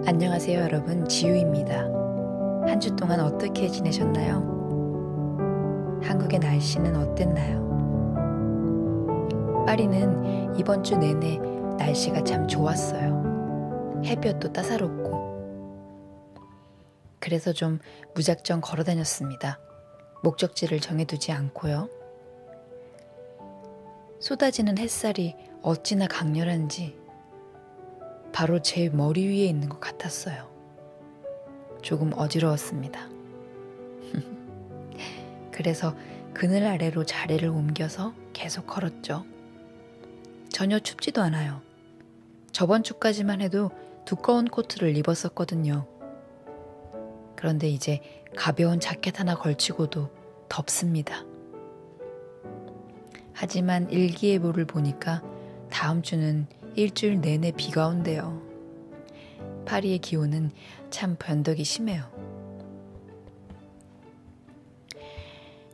안녕하세요 여러분, 지유입니다. 한 주 동안 어떻게 지내셨나요? 한국의 날씨는 어땠나요? 파리는 이번 주 내내 날씨가 참 좋았어요. 햇볕도 따사롭고. 그래서 좀 무작정 걸어 다녔습니다. 목적지를 정해두지 않고요. 쏟아지는 햇살이 어찌나 강렬한지 바로 제 머리 위에 있는 것 같았어요. 조금 어지러웠습니다. 그래서 그늘 아래로 자리를 옮겨서 계속 걸었죠. 전혀 춥지도 않아요. 저번 주까지만 해도 두꺼운 코트를 입었었거든요. 그런데 이제 가벼운 자켓 하나 걸치고도 덥습니다. 하지만 일기예보를 보니까 다음 주는 일주일 내내 비가 온대요. 파리의 기온은 참 변덕이 심해요.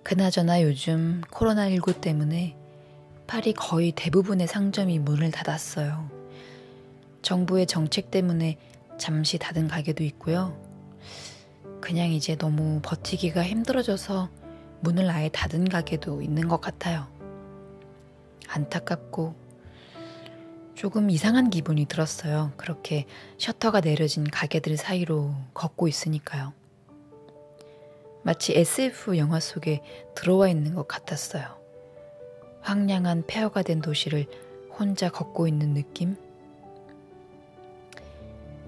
그나저나 요즘 코로나19 때문에 파리 거의 대부분의 상점이 문을 닫았어요. 정부의 정책 때문에 잠시 닫은 가게도 있고요. 그냥 이제 너무 버티기가 힘들어져서 문을 아예 닫은 가게도 있는 것 같아요. 안타깝고 조금 이상한 기분이 들었어요. 그렇게 셔터가 내려진 가게들 사이로 걷고 있으니까요. 마치 SF 영화 속에 들어와 있는 것 같았어요. 황량한 폐허가 된 도시를 혼자 걷고 있는 느낌?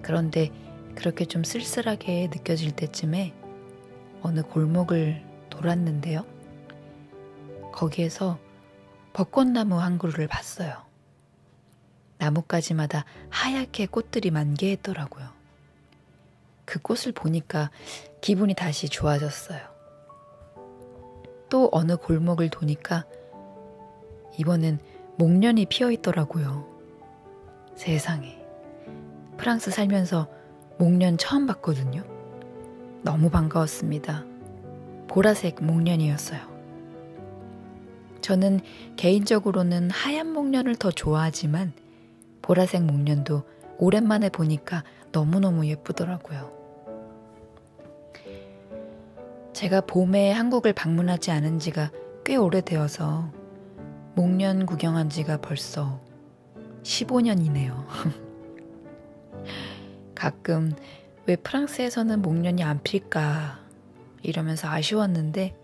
그런데 그렇게 좀 쓸쓸하게 느껴질 때쯤에 어느 골목을 돌았는데요. 거기에서 벚꽃나무 한 그루를 봤어요. 나뭇가지마다 하얗게 꽃들이 만개했더라고요. 그 꽃을 보니까 기분이 다시 좋아졌어요. 또 어느 골목을 도니까 이번엔 목련이 피어 있더라고요. 세상에. 프랑스 살면서 목련 처음 봤거든요. 너무 반가웠습니다. 보라색 목련이었어요. 저는 개인적으로는 하얀 목련을 더 좋아하지만 보라색 목련도 오랜만에 보니까 너무너무 예쁘더라고요. 제가 봄에 한국을 방문하지 않은 지가 꽤 오래되어서 목련 구경한 지가 벌써 15년이네요. 가끔 왜 프랑스에서는 목련이 안 필까 이러면서 아쉬웠는데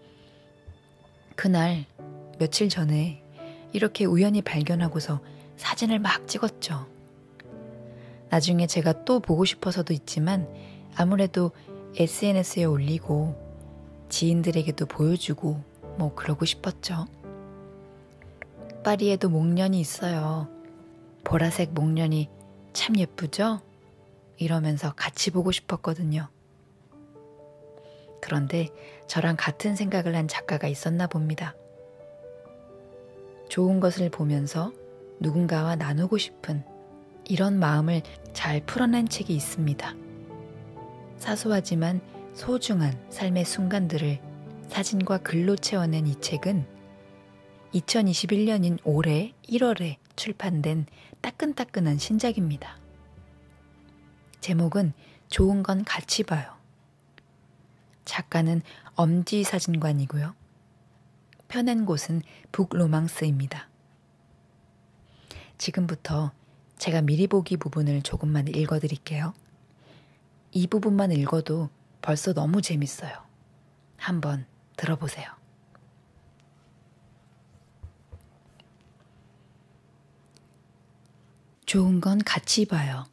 그날 며칠 전에 이렇게 우연히 발견하고서 사진을 막 찍었죠. 나중에 제가 또 보고 싶어서도 있지만 아무래도 SNS에 올리고 지인들에게도 보여주고 뭐 그러고 싶었죠. 파리에도 목련이 있어요. 보라색 목련이 참 예쁘죠? 이러면서 같이 보고 싶었거든요. 그런데 저랑 같은 생각을 한 작가가 있었나 봅니다. 좋은 것을 보면서 누군가와 나누고 싶은 이런 마음을 잘 풀어낸 책이 있습니다. 사소하지만 소중한 삶의 순간들을 사진과 글로 채워낸 이 책은 2021년인 올해 1월에 출판된 따끈따끈한 신작입니다. 제목은 좋은 건 같이 봐요. 작가는 엄지사진관이고요. 펴낸 곳은 북로망스입니다. 지금부터 제가 미리 보기 부분을 조금만 읽어드릴게요. 이 부분만 읽어도 벌써 너무 재밌어요. 한번 들어보세요. 좋은 건 같이 봐요.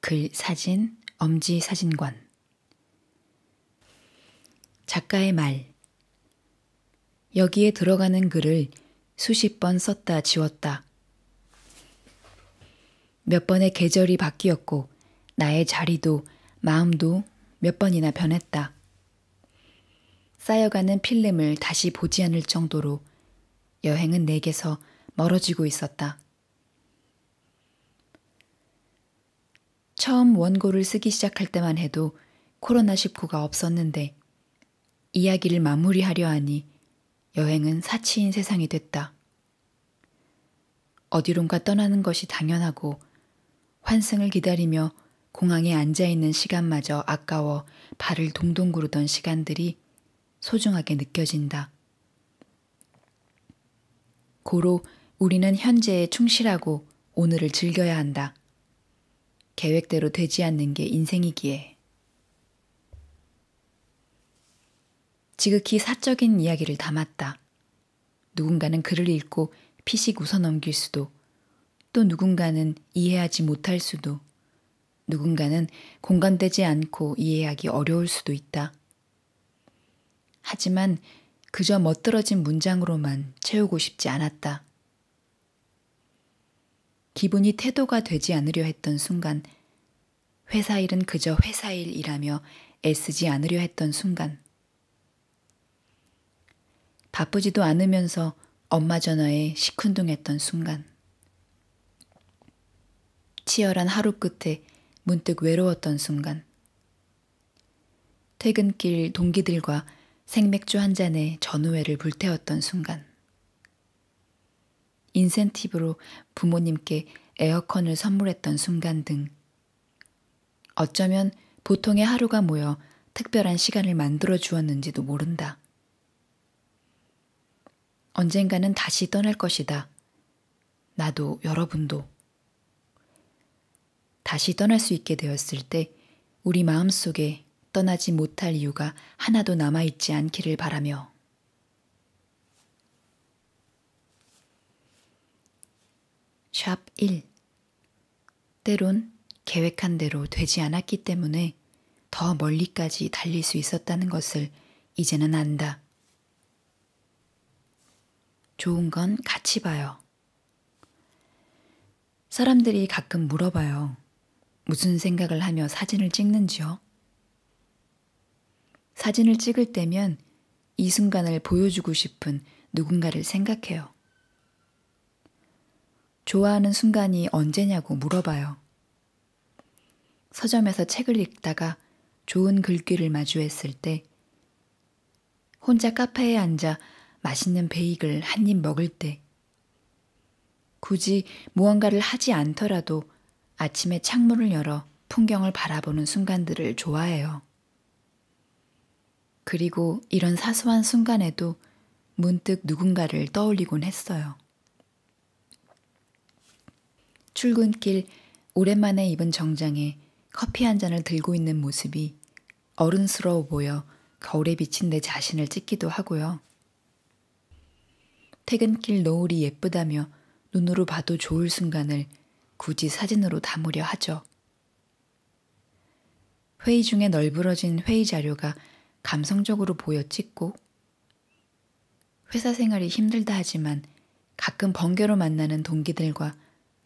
글, 사진, 엄지사진관. 작가의 말. 여기에 들어가는 글을 수십 번 썼다 지웠다. 몇 번의 계절이 바뀌었고 나의 자리도 마음도 몇 번이나 변했다. 쌓여가는 필름을 다시 보지 않을 정도로 여행은 내게서 멀어지고 있었다. 처음 원고를 쓰기 시작할 때만 해도 코로나19가 없었는데 이야기를 마무리하려 하니 여행은 사치인 세상이 됐다. 어디론가 떠나는 것이 당연하고 환승을 기다리며 공항에 앉아있는 시간마저 아까워 발을 동동 구르던 시간들이 소중하게 느껴진다. 고로 우리는 현재에 충실하고 오늘을 즐겨야 한다. 계획대로 되지 않는 게 인생이기에. 지극히 사적인 이야기를 담았다. 누군가는 글을 읽고 피식 웃어넘길 수도, 또 누군가는 이해하지 못할 수도, 누군가는 공감되지 않고 이해하기 어려울 수도 있다. 하지만 그저 멋들어진 문장으로만 채우고 싶지 않았다. 기분이 태도가 되지 않으려 했던 순간, 회사 일은 그저 회사 일이라며 애쓰지 않으려 했던 순간, 바쁘지도 않으면서 엄마 전화에 시큰둥했던 순간, 치열한 하루 끝에 문득 외로웠던 순간, 퇴근길 동기들과 생맥주 한 잔에 전우회를 불태웠던 순간, 인센티브로 부모님께 에어컨을 선물했던 순간 등 어쩌면 보통의 하루가 모여 특별한 시간을 만들어 주었는지도 모른다. 언젠가는 다시 떠날 것이다. 나도 여러분도. 다시 떠날 수 있게 되었을 때 우리 마음속에 떠나지 못할 이유가 하나도 남아있지 않기를 바라며. 샵 1. 때론 계획한 대로 되지 않았기 때문에 더 멀리까지 달릴 수 있었다는 것을 이제는 안다. 좋은 건 같이 봐요. 사람들이 가끔 물어봐요. 무슨 생각을 하며 사진을 찍는지요? 사진을 찍을 때면 이 순간을 보여주고 싶은 누군가를 생각해요. 좋아하는 순간이 언제냐고 물어봐요. 서점에서 책을 읽다가 좋은 글귀를 마주했을 때, 혼자 카페에 앉아 맛있는 베이글 한 입 먹을 때, 굳이 무언가를 하지 않더라도 아침에 창문을 열어 풍경을 바라보는 순간들을 좋아해요. 그리고 이런 사소한 순간에도 문득 누군가를 떠올리곤 했어요. 출근길 오랜만에 입은 정장에 커피 한 잔을 들고 있는 모습이 어른스러워 보여 거울에 비친 내 자신을 찍기도 하고요. 퇴근길 노을이 예쁘다며 눈으로 봐도 좋을 순간을 굳이 사진으로 담으려 하죠. 회의 중에 널브러진 회의 자료가 감성적으로 보여 찍고, 회사 생활이 힘들다 하지만 가끔 번개로 만나는 동기들과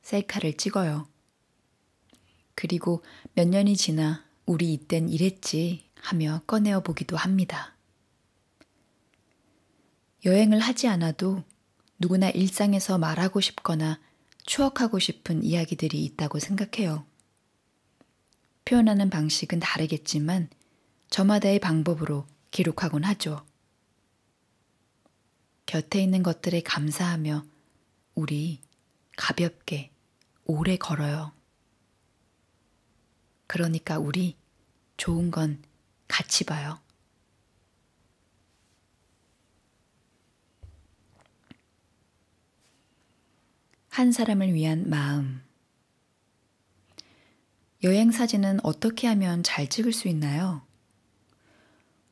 셀카를 찍어요. 그리고 몇 년이 지나 우리 이땐 이랬지 하며 꺼내어 보기도 합니다. 여행을 하지 않아도 누구나 일상에서 말하고 싶거나 추억하고 싶은 이야기들이 있다고 생각해요. 표현하는 방식은 다르겠지만 저마다의 방법으로 기록하곤 하죠. 곁에 있는 것들에 감사하며 우리 가볍게 오래 걸어요. 그러니까 우리 좋은 건 같이 봐요. 한 사람을 위한 마음. 여행 사진은 어떻게 하면 잘 찍을 수 있나요?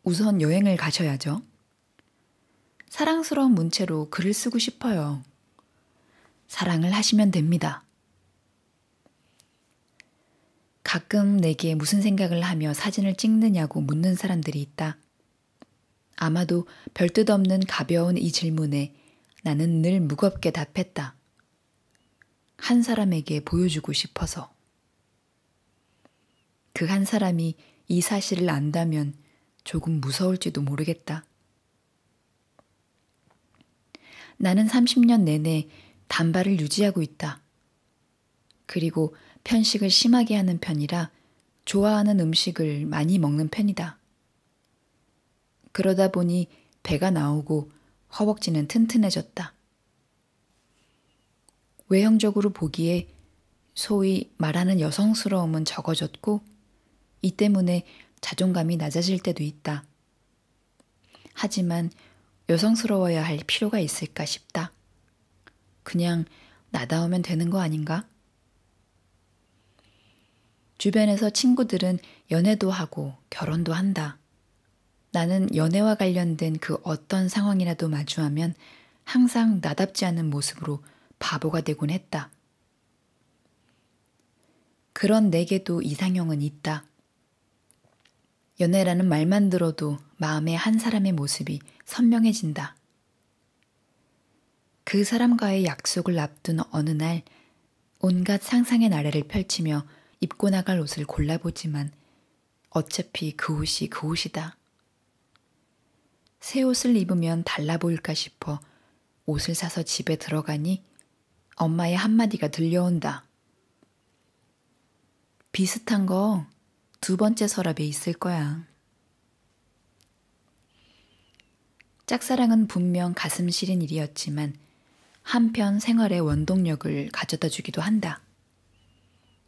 우선 여행을 가셔야죠. 사랑스러운 문체로 글을 쓰고 싶어요. 사랑을 하시면 됩니다. 가끔 내게 무슨 생각을 하며 사진을 찍느냐고 묻는 사람들이 있다. 아마도 별뜻 없는 가벼운 이 질문에 나는 늘 무겁게 답했다. 한 사람에게 보여주고 싶어서. 그 한 사람이 이 사실을 안다면 조금 무서울지도 모르겠다. 나는 30년 내내 단발을 유지하고 있다. 그리고 편식을 심하게 하는 편이라 좋아하는 음식을 많이 먹는 편이다. 그러다 보니 배가 나오고 허벅지는 튼튼해졌다. 외형적으로 보기에 소위 말하는 여성스러움은 적어졌고 이 때문에 자존감이 낮아질 때도 있다. 하지만 여성스러워야 할 필요가 있을까 싶다. 그냥 나다우면 되는 거 아닌가? 주변에서 친구들은 연애도 하고 결혼도 한다. 나는 연애와 관련된 그 어떤 상황이라도 마주하면 항상 나답지 않은 모습으로 바보가 되곤 했다. 그런 내게도 이상형은 있다. 연애라는 말만 들어도 마음에 한 사람의 모습이 선명해진다. 그 사람과의 약속을 앞둔 어느 날 온갖 상상의 나래를 펼치며 입고 나갈 옷을 골라보지만 어차피 그 옷이 그 옷이다. 새 옷을 입으면 달라 보일까 싶어 옷을 사서 집에 들어가니 엄마의 한마디가 들려온다. 비슷한 거 2번째 서랍에 있을 거야. 짝사랑은 분명 가슴 시린 일이었지만 한편 생활의 원동력을 가져다 주기도 한다.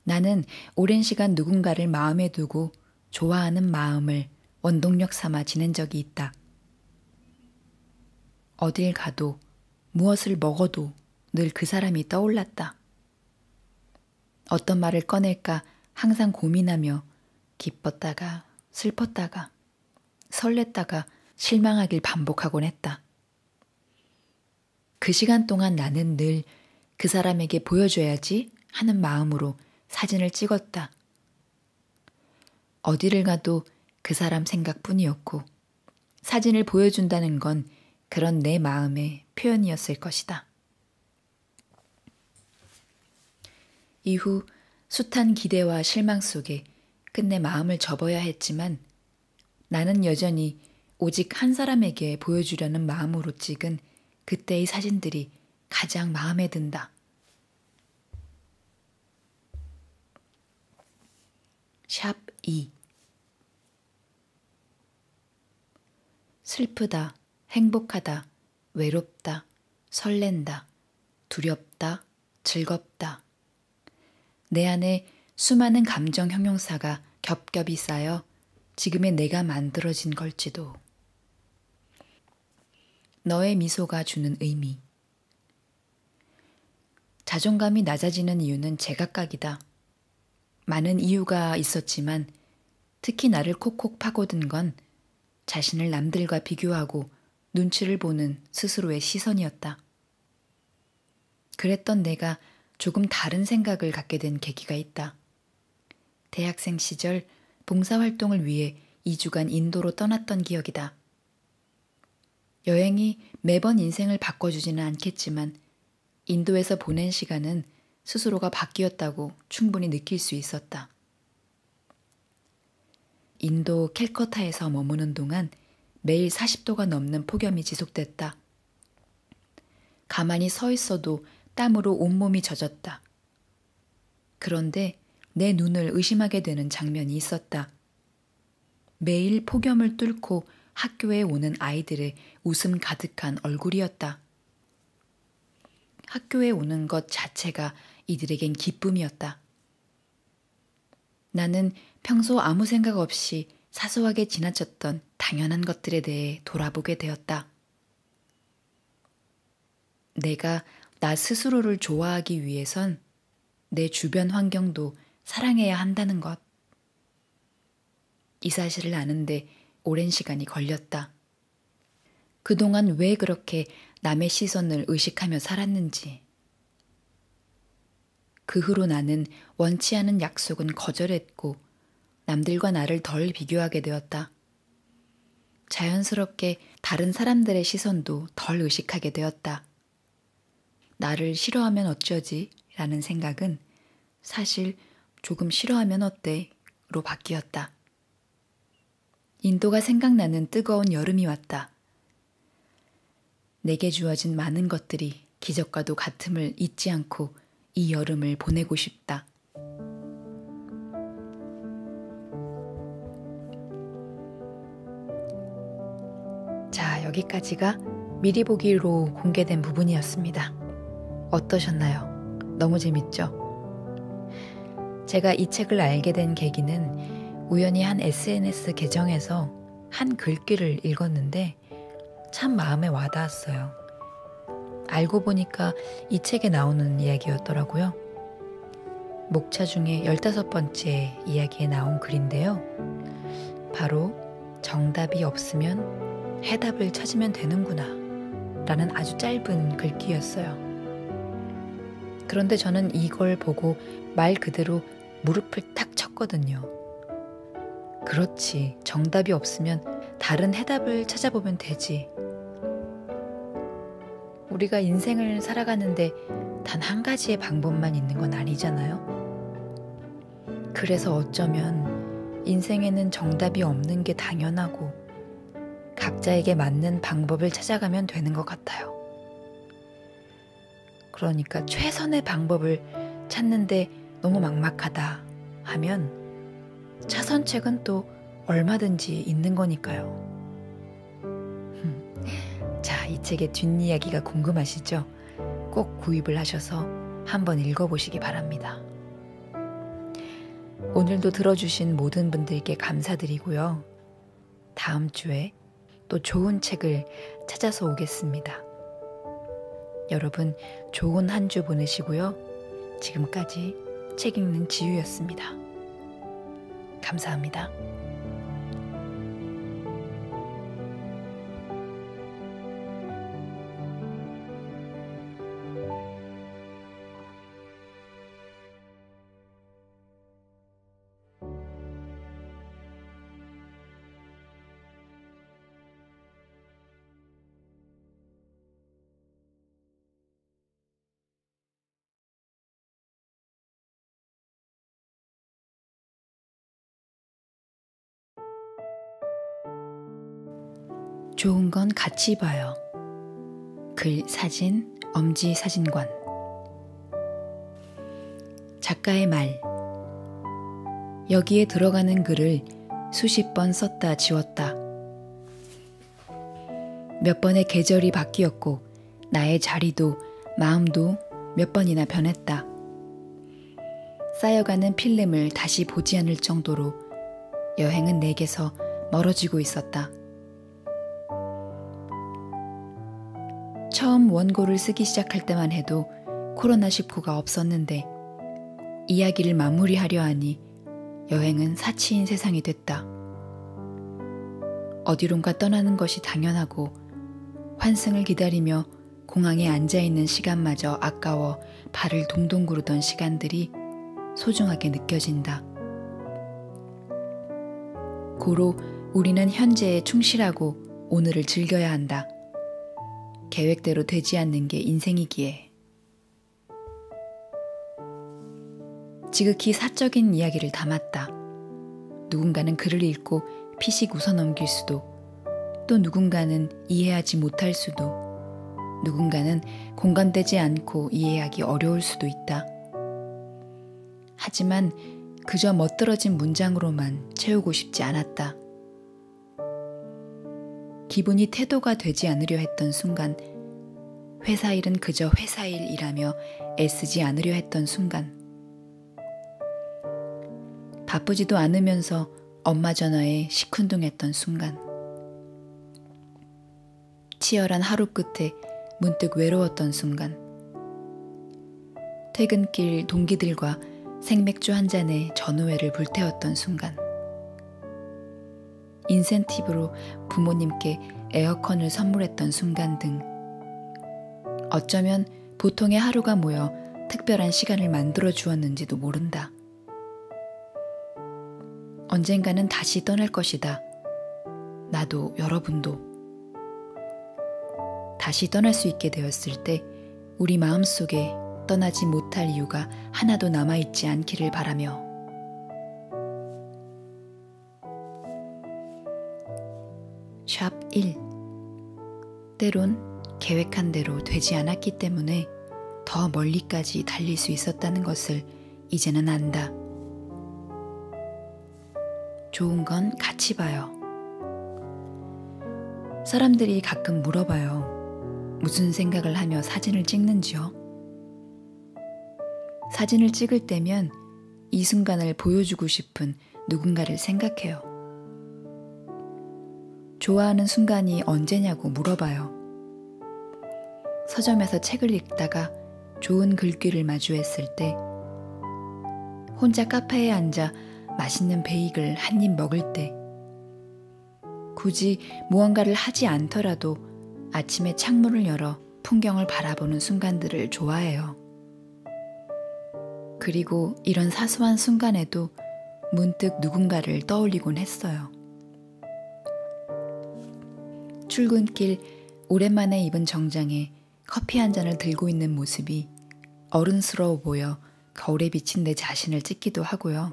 나는 오랜 시간 누군가를 마음에 두고 좋아하는 마음을 원동력 삼아 지낸 적이 있다. 어딜 가도 무엇을 먹어도 늘 그 사람이 떠올랐다. 어떤 말을 꺼낼까 항상 고민하며 기뻤다가 슬펐다가 설렜다가 실망하길 반복하곤 했다. 그 시간 동안 나는 늘 그 사람에게 보여줘야지 하는 마음으로 사진을 찍었다. 어디를 가도 그 사람 생각뿐이었고 사진을 보여준다는 건 그런 내 마음의 표현이었을 것이다. 이후 숱한 기대와 실망 속에 끝내 마음을 접어야 했지만 나는 여전히 오직 한 사람에게 보여주려는 마음으로 찍은 그때의 사진들이 가장 마음에 든다. 샵 2 슬프다, 행복하다, 외롭다, 설렌다, 두렵다, 즐겁다. 내 안에 수많은 감정 형용사가 겹겹이 쌓여 지금의 내가 만들어진 걸지도. 너의 미소가 주는 의미. 자존감이 낮아지는 이유는 제각각이다. 많은 이유가 있었지만 특히 나를 콕콕 파고든 건 자신을 남들과 비교하고 눈치를 보는 스스로의 시선이었다. 그랬던 내가 조금 다른 생각을 갖게 된 계기가 있다. 대학생 시절 봉사활동을 위해 2주간 인도로 떠났던 기억이다. 여행이 매번 인생을 바꿔주지는 않겠지만 인도에서 보낸 시간은 스스로가 바뀌었다고 충분히 느낄 수 있었다. 인도 캘커타에서 머무는 동안 매일 40도가 넘는 폭염이 지속됐다. 가만히 서 있어도 땀으로 온몸이 젖었다. 그런데 내 눈을 의심하게 되는 장면이 있었다. 매일 폭염을 뚫고 학교에 오는 아이들의 웃음 가득한 얼굴이었다. 학교에 오는 것 자체가 이들에겐 기쁨이었다. 나는 평소 아무 생각 없이 사소하게 지나쳤던 당연한 것들에 대해 돌아보게 되었다. 내가 나 스스로를 좋아하기 위해선 내 주변 환경도 사랑해야 한다는 것. 이 사실을 아는데 오랜 시간이 걸렸다. 그동안 왜 그렇게 남의 시선을 의식하며 살았는지. 그 후로 나는 원치 않은 약속은 거절했고 남들과 나를 덜 비교하게 되었다. 자연스럽게 다른 사람들의 시선도 덜 의식하게 되었다. 나를 싫어하면 어쩌지? 라는 생각은 사실 조금 싫어하면 어때? 로 바뀌었다. 인도가 생각나는 뜨거운 여름이 왔다. 내게 주어진 많은 것들이 기적과도 같음을 잊지 않고 이 여름을 보내고 싶다. 자, 여기까지가 미리 보기로 공개된 부분이었습니다. 어떠셨나요? 너무 재밌죠? 제가 이 책을 알게 된 계기는 우연히 한 SNS 계정에서 한 글귀를 읽었는데 참 마음에 와닿았어요. 알고 보니까 이 책에 나오는 이야기였더라고요. 목차 중에 15번째 이야기에 나온 글인데요. 바로 정답이 없으면 해답을 찾으면 되는구나 라는 아주 짧은 글귀였어요. 그런데 저는 이걸 보고 말 그대로 무릎을 탁 쳤거든요. 그렇지, 정답이 없으면 다른 해답을 찾아보면 되지. 우리가 인생을 살아가는데 단 한 가지의 방법만 있는 건 아니잖아요. 그래서 어쩌면 인생에는 정답이 없는 게 당연하고 각자에게 맞는 방법을 찾아가면 되는 것 같아요. 그러니까 최선의 방법을 찾는데 너무 막막하다 하면 차선책은 또 얼마든지 있는 거니까요. 자, 이 책의 뒷이야기가 궁금하시죠? 꼭 구입을 하셔서 한번 읽어보시기 바랍니다. 오늘도 들어주신 모든 분들께 감사드리고요. 다음 주에 또 좋은 책을 찾아서 오겠습니다. 여러분 좋은 한 주 보내시고요. 지금까지 책 읽는 지유였습니다. 감사합니다. 좋은 건 같이 봐요. 글, 사진, 엄지 사진관. 작가의 말. 여기에 들어가는 글을 수십 번 썼다 지웠다. 몇 번의 계절이 바뀌었고 나의 자리도 마음도 몇 번이나 변했다. 쌓여가는 필름을 다시 보지 않을 정도로 여행은 내게서 멀어지고 있었다. 처음 원고를 쓰기 시작할 때만 해도 코로나19가 없었는데 이야기를 마무리하려 하니 여행은 사치인 세상이 됐다. 어디론가 떠나는 것이 당연하고 환승을 기다리며 공항에 앉아있는 시간마저 아까워 발을 동동 구르던 시간들이 소중하게 느껴진다. 고로 우리는 현재에 충실하고 오늘을 즐겨야 한다. 계획대로 되지 않는 게 인생이기에. 지극히 사적인 이야기를 담았다. 누군가는 글을 읽고 피식 웃어넘길 수도, 또 누군가는 이해하지 못할 수도, 누군가는 공감되지 않고 이해하기 어려울 수도 있다. 하지만 그저 멋들어진 문장으로만 채우고 싶지 않았다. 기분이 태도가 되지 않으려 했던 순간, 회사 일은 그저 회사 일이라며 애쓰지 않으려 했던 순간, 바쁘지도 않으면서 엄마 전화에 시큰둥했던 순간, 치열한 하루 끝에 문득 외로웠던 순간, 퇴근길 동기들과 생맥주 한 잔에 전우회를 불태웠던 순간, 인센티브로 부모님께 에어컨을 선물했던 순간 등 어쩌면 보통의 하루가 모여 특별한 시간을 만들어 주었는지도 모른다. 언젠가는 다시 떠날 것이다. 나도 여러분도. 다시 떠날 수 있게 되었을 때 우리 마음속에 떠나지 못할 이유가 하나도 남아있지 않기를 바라며 샵 1. 때론 계획한 대로 되지 않았기 때문에 더 멀리까지 달릴 수 있었다는 것을 이제는 안다. 좋은 건 같이 봐요. 사람들이 가끔 물어봐요. 무슨 생각을 하며 사진을 찍는지요? 사진을 찍을 때면 이 순간을 보여주고 싶은 누군가를 생각해요. 좋아하는 순간이 언제냐고 물어봐요. 서점에서 책을 읽다가 좋은 글귀를 마주했을 때, 혼자 카페에 앉아 맛있는 베이글 한 입 먹을 때, 굳이 무언가를 하지 않더라도 아침에 창문을 열어 풍경을 바라보는 순간들을 좋아해요. 그리고 이런 사소한 순간에도 문득 누군가를 떠올리곤 했어요. 출근길 오랜만에 입은 정장에 커피 한 잔을 들고 있는 모습이 어른스러워 보여 거울에 비친 내 자신을 찍기도 하고요.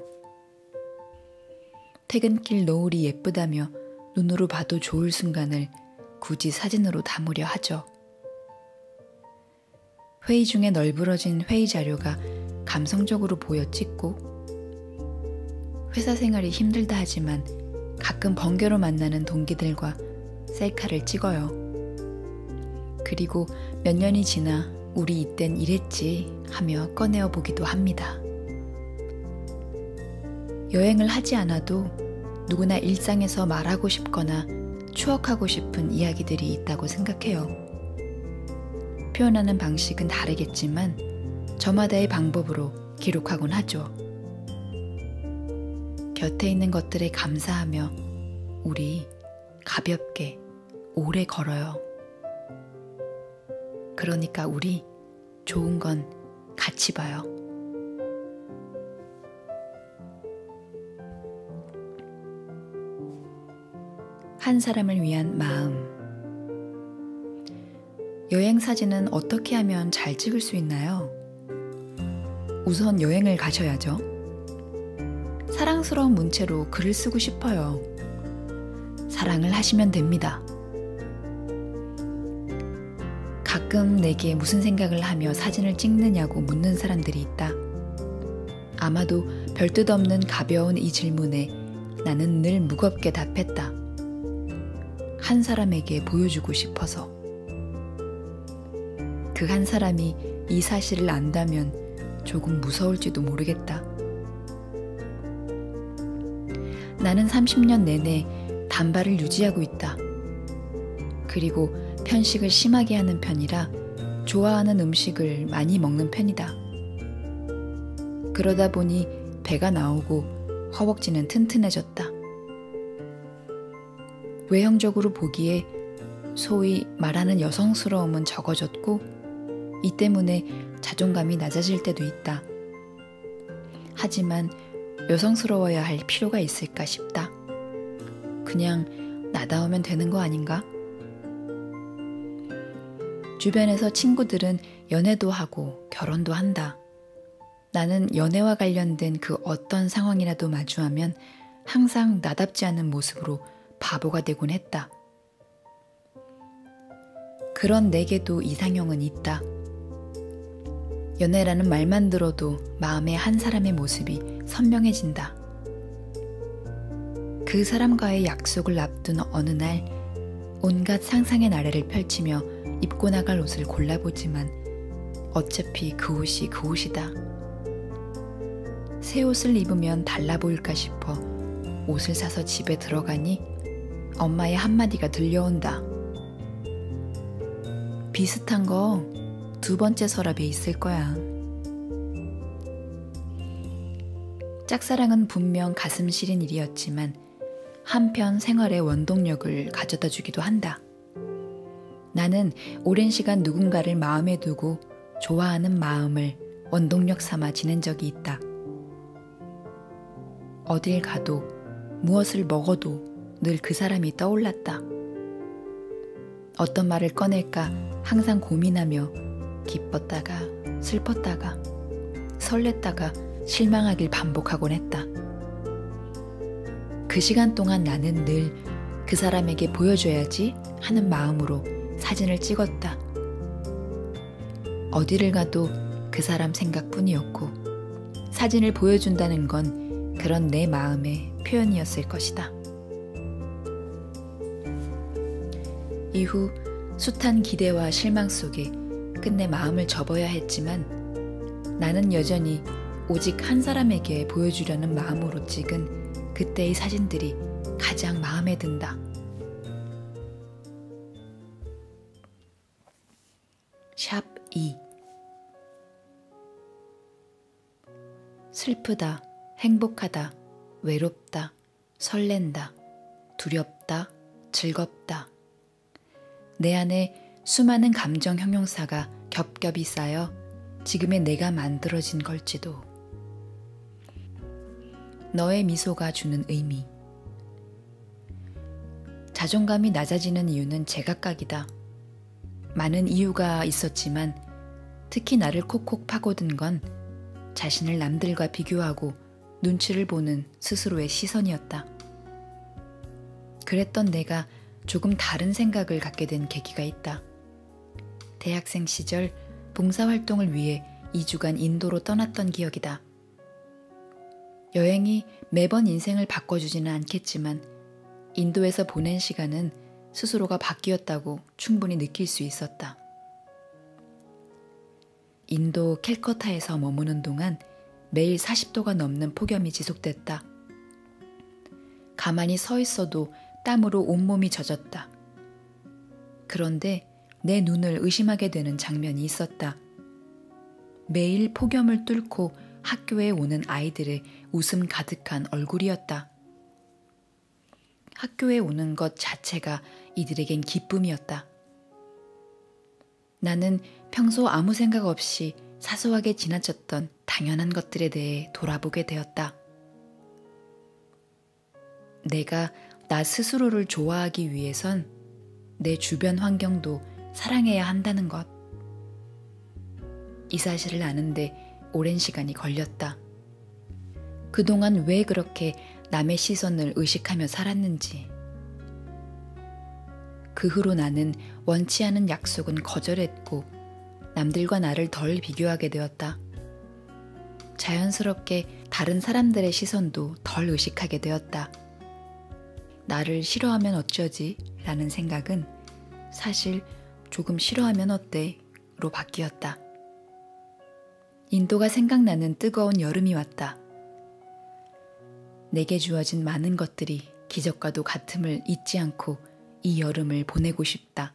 퇴근길 노을이 예쁘다며 눈으로 봐도 좋을 순간을 굳이 사진으로 담으려 하죠. 회의 중에 널브러진 회의 자료가 감성적으로 보여 찍고, 회사 생활이 힘들다 하지만 가끔 번개로 만나는 동기들과 셀카를 찍어요. 그리고 몇 년이 지나 우리 이땐 이랬지 하며 꺼내어 보기도 합니다. 여행을 하지 않아도 누구나 일상에서 말하고 싶거나 추억하고 싶은 이야기들이 있다고 생각해요. 표현하는 방식은 다르겠지만 저마다의 방법으로 기록하곤 하죠. 곁에 있는 것들에 감사하며 우리 가볍게 오래 걸어요. 그러니까 우리 좋은 건 같이 봐요. 한 사람을 위한 마음. 여행 사진은 어떻게 하면 잘 찍을 수 있나요? 우선 여행을 가셔야죠. 사랑스러운 문체로 글을 쓰고 싶어요. 사랑을 하시면 됩니다. 가끔 내게 무슨 생각을 하며 사진을 찍느냐고 묻는 사람들이 있다. 아마도 별뜻 없는 가벼운 이 질문에 나는 늘 무겁게 답했다. 한 사람에게 보여주고 싶어서. 그 한 사람이 이 사실을 안다면 조금 무서울지도 모르겠다. 나는 30년 내내 단발을 유지하고 있다. 그리고 편식을 심하게 하는 편이라 좋아하는 음식을 많이 먹는 편이다. 그러다 보니 배가 나오고 허벅지는 튼튼해졌다. 외형적으로 보기에 소위 말하는 여성스러움은 적어졌고, 이 때문에 자존감이 낮아질 때도 있다. 하지만 여성스러워야 할 필요가 있을까 싶다. 그냥 나다우면 되는 거 아닌가? 주변에서 친구들은 연애도 하고 결혼도 한다. 나는 연애와 관련된 그 어떤 상황이라도 마주하면 항상 나답지 않은 모습으로 바보가 되곤 했다. 그런 내게도 이상형은 있다. 연애라는 말만 들어도 마음에 한 사람의 모습이 선명해진다. 그 사람과의 약속을 앞둔 어느 날 온갖 상상의 나래를 펼치며 입고 나갈 옷을 골라보지만 어차피 그 옷이 그 옷이다. 새 옷을 입으면 달라 보일까 싶어 옷을 사서 집에 들어가니 엄마의 한마디가 들려온다. 비슷한 거 2번째 서랍에 있을 거야. 짝사랑은 분명 가슴 시린 일이었지만 한편 생활의 원동력을 가져다 주기도 한다. 나는 오랜 시간 누군가를 마음에 두고 좋아하는 마음을 원동력 삼아 지낸 적이 있다. 어딜 가도 무엇을 먹어도 늘 그 사람이 떠올랐다. 어떤 말을 꺼낼까 항상 고민하며 기뻤다가 슬펐다가 설렜다가 실망하길 반복하곤 했다. 그 시간 동안 나는 늘 그 사람에게 보여줘야지 하는 마음으로 사진을 찍었다. 어디를 가도 그 사람 생각뿐이었고 사진을 보여준다는 건 그런 내 마음의 표현이었을 것이다. 이후 숱한 기대와 실망 속에 끝내 마음을 접어야 했지만 나는 여전히 오직 한 사람에게 보여주려는 마음으로 찍은 그때의 사진들이 가장 마음에 든다. 샵 2. 슬프다, 행복하다, 외롭다, 설렌다, 두렵다, 즐겁다. 내 안에 수많은 감정 형용사가 겹겹이 쌓여 지금의 내가 만들어진 걸지도. 너의 미소가 주는 의미. 자존감이 낮아지는 이유는 제각각이다. 많은 이유가 있었지만 특히 나를 콕콕 파고든 건 자신을 남들과 비교하고 눈치를 보는 스스로의 시선이었다. 그랬던 내가 조금 다른 생각을 갖게 된 계기가 있다. 대학생 시절 봉사활동을 위해 2주간 인도로 떠났던 기억이다. 여행이 매번 인생을 바꿔주지는 않겠지만 인도에서 보낸 시간은 스스로가 바뀌었다고 충분히 느낄 수 있었다. 인도 캘커타에서 머무는 동안 매일 40도가 넘는 폭염이 지속됐다. 가만히 서 있어도 땀으로 온몸이 젖었다. 그런데 내 눈을 의심하게 되는 장면이 있었다. 매일 폭염을 뚫고 학교에 오는 아이들의 웃음 가득한 얼굴이었다. 학교에 오는 것 자체가 이들에겐 기쁨이었다. 나는 평소 아무 생각 없이 사소하게 지나쳤던 당연한 것들에 대해 돌아보게 되었다. 내가 나 스스로를 좋아하기 위해선 내 주변 환경도 사랑해야 한다는 것. 이 사실을 아는데 오랜 시간이 걸렸다. 그동안 왜 그렇게 남의 시선을 의식하며 살았는지. 그 후로 나는 원치 않은 약속은 거절했고 남들과 나를 덜 비교하게 되었다. 자연스럽게 다른 사람들의 시선도 덜 의식하게 되었다. 나를 싫어하면 어쩌지? 라는 생각은 사실 조금 싫어하면 어때? 로 바뀌었다. 인도가 생각나는 뜨거운 여름이 왔다. 내게 주어진 많은 것들이 기적과도 같음을 잊지 않고 이 여름을 보내고 싶다.